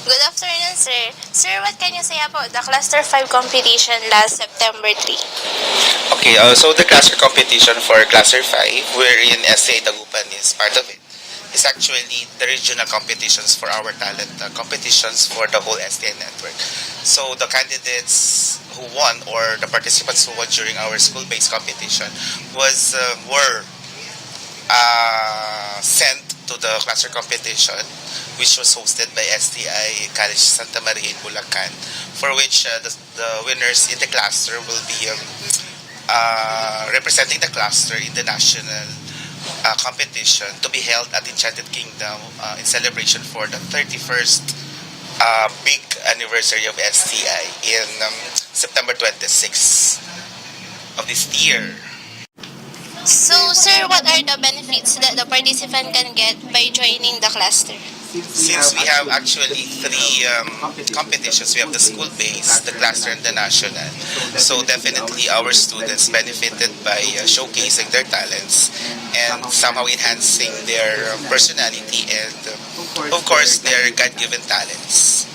Good afternoon, sir. Sir, what can you say about the Cluster 5 competition last September 3? Okay, so the cluster competition for Cluster 5, wherein SCA Dagupan is part of it, is actually the regional competitions for our talent, competitions for the whole STI network. So the candidates who won or the participants who won during our school-based competition were sent to the cluster competition, which was hosted by STI College Santa Maria in Bulacan, for which the winners in the cluster will be representing the cluster in the national competition to be held at Enchanted Kingdom in celebration for the 31st big anniversary of STI in September 26 of this year. So, sir, what are the benefits that the participant can get by joining the cluster? Since we have actually three competitions, we have the school-based, the cluster, and the national. So definitely our students benefited by showcasing their talents and somehow enhancing their personality and, of course, their God-given talents.